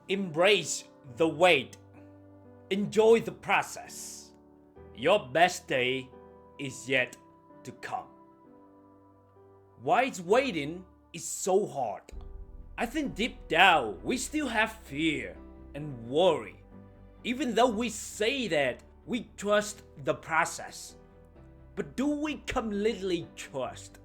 Embrace the wait. Enjoy the process. Your best day is yet to come. Why is waiting is so hard? I think deep down we still have fear and worry. Even though we say that we trust the process. But do we completely trust?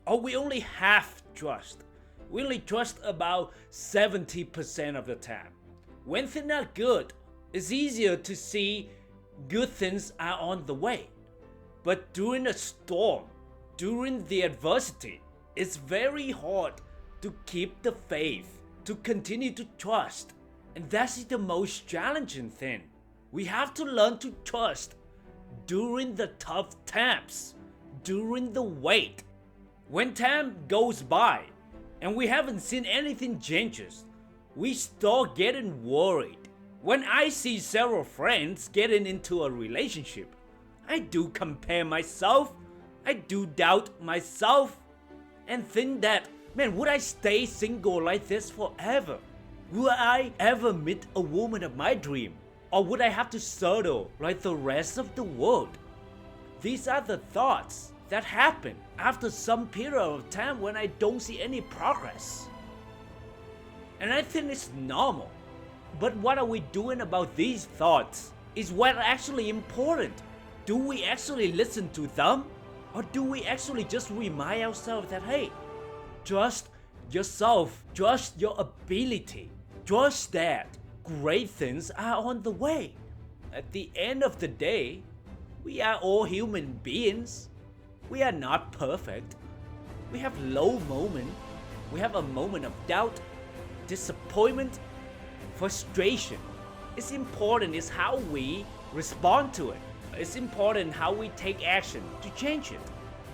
Or we only half trust? We only trust about 70% of the time. When things are good, it's easier to see good things are on the way. But during a storm, during the adversity, it's very hard to keep the faith, to continue to trust. And that's the most challenging thing. We have to learn to trust during the tough times, during the wait. When time goes by and we haven't seen anything changes, we start getting worried. When I see several friends getting into a relationship, I do compare myself, I do doubt myself, and think that, man, would I stay single like this forever? Will I ever meet a woman of my dream? Or would I have to settle like the rest of the world? These are the thoughts that happen after some period of time when I don't see any progress. And I think it's normal. But what are we doing about these thoughts is what actually important. Do we actually listen to them? Or do we actually just remind ourselves that, hey, trust yourself, trust your ability, trust that great things are on the way. At the end of the day, we are all human beings. We are not perfect. We have low moments. We have a moment of doubt, disappointment, frustration. It's important is how we respond to it. It's important how we take action to change it.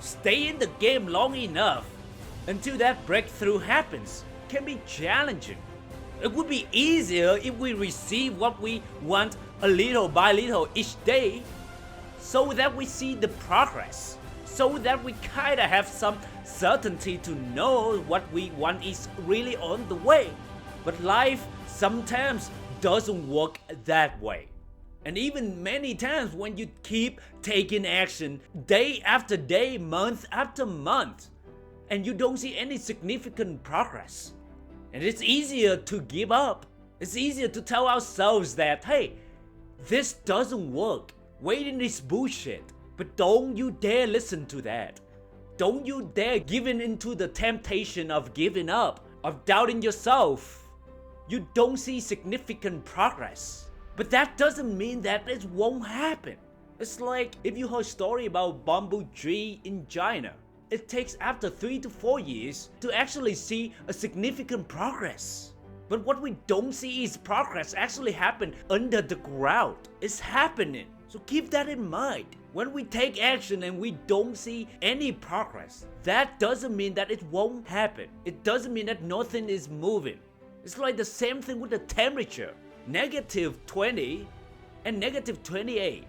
Stay in the game long enough until that breakthrough happens can be challenging. It would be easier if we receive what we want a little by little each day, so that we see the progress, so that we kinda have some certainty to know what we want is really on the way. But life sometimes doesn't work that way. And even many times when you keep taking action day after day, month after month, and you don't see any significant progress, and it's easier to give up. It's easier to tell ourselves that, hey, this doesn't work. Waiting is bullshit. But don't you dare listen to that. Don't you dare give in to the temptation of giving up, of doubting yourself. You don't see significant progress. But that doesn't mean that it won't happen. It's like if you heard a story about bamboo tree in China. It takes after 3 to 4 years to actually see a significant progress. But what we don't see is progress actually happen under the ground. It's happening. So keep that in mind. When we take action and we don't see any progress, that doesn't mean that it won't happen. It doesn't mean that nothing is moving. It's like the same thing with the temperature. -20 and -28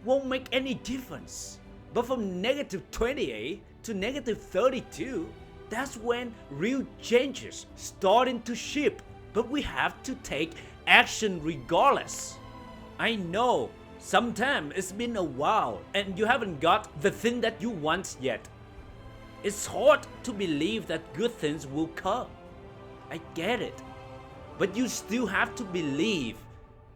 won't make any difference. But from -28 to -32, that's when real changes starting to ship. But we have to take action regardless. I know sometimes it's been a while and you haven't got the thing that you want yet. It's hard to believe that good things will come. I get it. But you still have to believe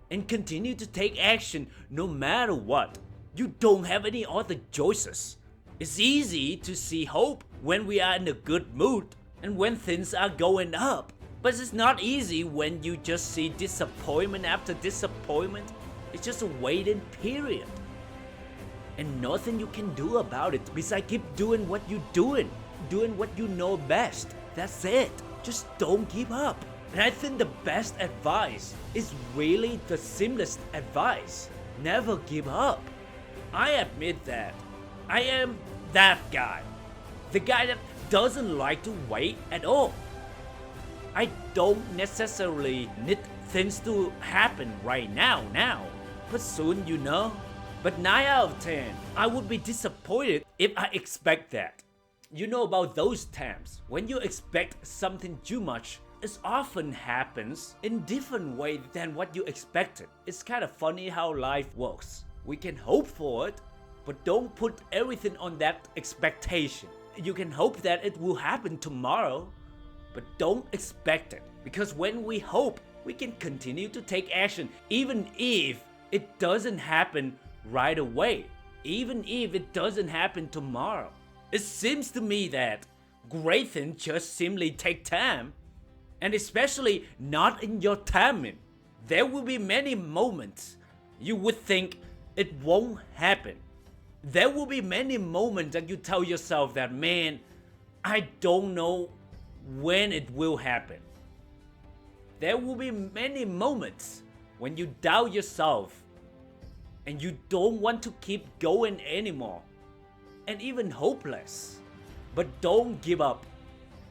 and continue to take action no matter what. You don't have any other choices. It's easy to see hope when we are in a good mood and when things are going up. But it's not easy when you just see disappointment after disappointment. It's just a waiting period. And nothing you can do about it besides keep doing what you're doing what you know best. That's it. Just don't give up. And I think the best advice is really the simplest advice. Never give up. I admit that. I am that guy. The guy that doesn't like to wait at all. I don't necessarily need things to happen right now. But soon, you know. But 9 out of 10, I would be disappointed if I expect that. You know about those times when you expect something too much it often happens in different ways than what you expected. It's kind of funny how life works. We can hope for it, but don't put everything on that expectation. You can hope that it will happen tomorrow, but don't expect it. Because when we hope, we can continue to take action even if it doesn't happen right away. Even if it doesn't happen tomorrow. It seems to me that great things just simply take time, and especially not in your timing. There will be many moments you would think it won't happen. There will be many moments that you tell yourself that, man, I don't know when it will happen. There will be many moments when you doubt yourself and you don't want to keep going anymore, and even hopeless. But don't give up.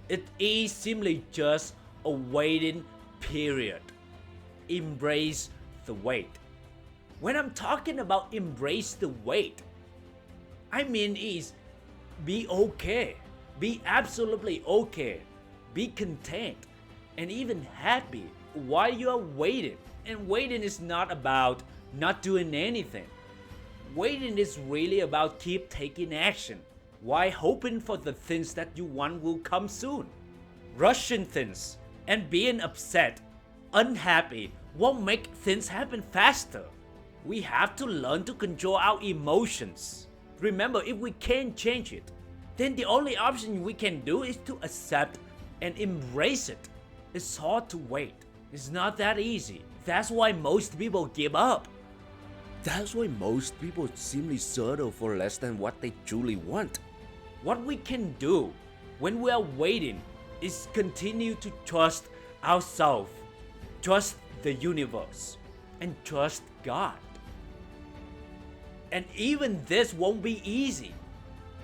It is simply just a waiting period. Embrace the wait. When I'm talking about embrace the wait, I mean is be okay. Be absolutely okay. Be content and even happy while you are waiting. And waiting is not about not doing anything. Waiting is really about keep taking action while hoping for the things that you want will come soon. Rushing things and being upset, unhappy won't make things happen faster. We have to learn to control our emotions. Remember, if we can't change it, then the only option we can do is to accept and embrace it. It's hard to wait. It's not that easy. That's why most people give up. That's why most people simply settle for less than what they truly want. What we can do when we are waiting is continue to trust ourselves, trust the universe, and trust God. And even this won't be easy.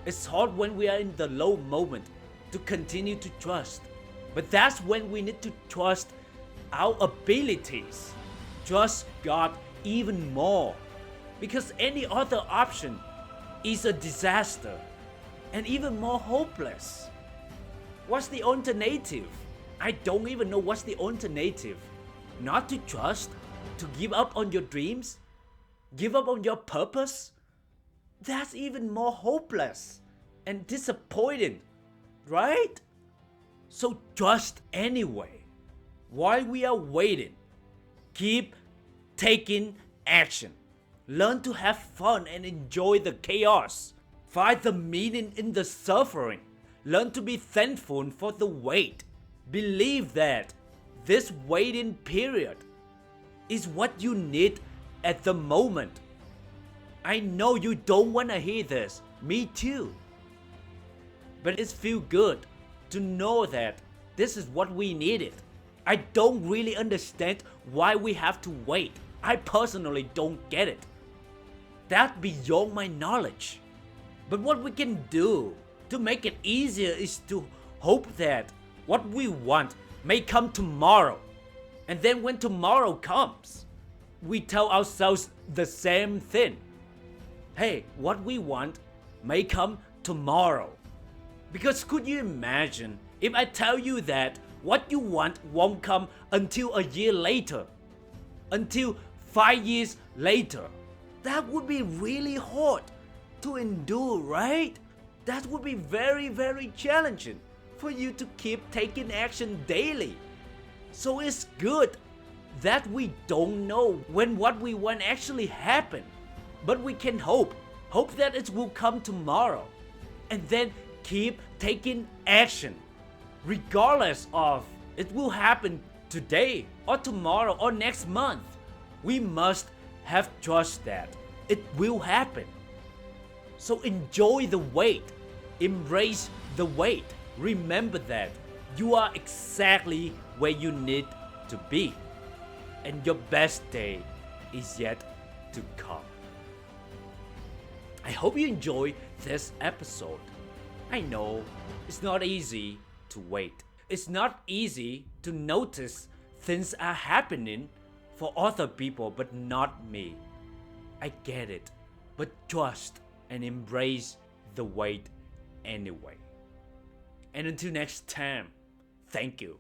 It's hard when we are in the low moment to continue to trust. But that's when we need to trust our abilities. Trust God even more. Because any other option is a disaster and even more hopeless. What's the alternative? I don't even know what's the alternative. Not to trust? To give up on your dreams? Give up on your purpose? That's even more hopeless and disappointing, right? So trust anyway. While we are waiting, keep taking action. Learn to have fun and enjoy the chaos. Find the meaning in the suffering. Learn to be thankful for the wait. Believe that this waiting period is what you need at the moment. I know you don't want to hear this. Me too. But it feels good to know that this is what we needed. I don't really understand why we have to wait. I personally don't get it. That's beyond my knowledge. But what we can do to make it easier is to hope that what we want may come tomorrow. And then when tomorrow comes, we tell ourselves the same thing. Hey, what we want may come tomorrow. Because could you imagine if I tell you that what you want won't come until a year later? Until 5 years later? That would be really hard to endure, right? That would be very, very challenging for you to keep taking action daily. So it's good that we don't know when what we want actually happen. But we can hope that it will come tomorrow. And then keep taking action. Regardless of it will happen today or tomorrow or next month. We must have trust that it will happen. So enjoy the wait. Embrace the wait. Remember that you are exactly where you need to be. And your best day is yet to come. I hope you enjoy this episode. I know it's not easy to wait. It's not easy to notice things are happening for other people but not me. I get it, but trust and embrace the wait anyway. And until next time, thank you.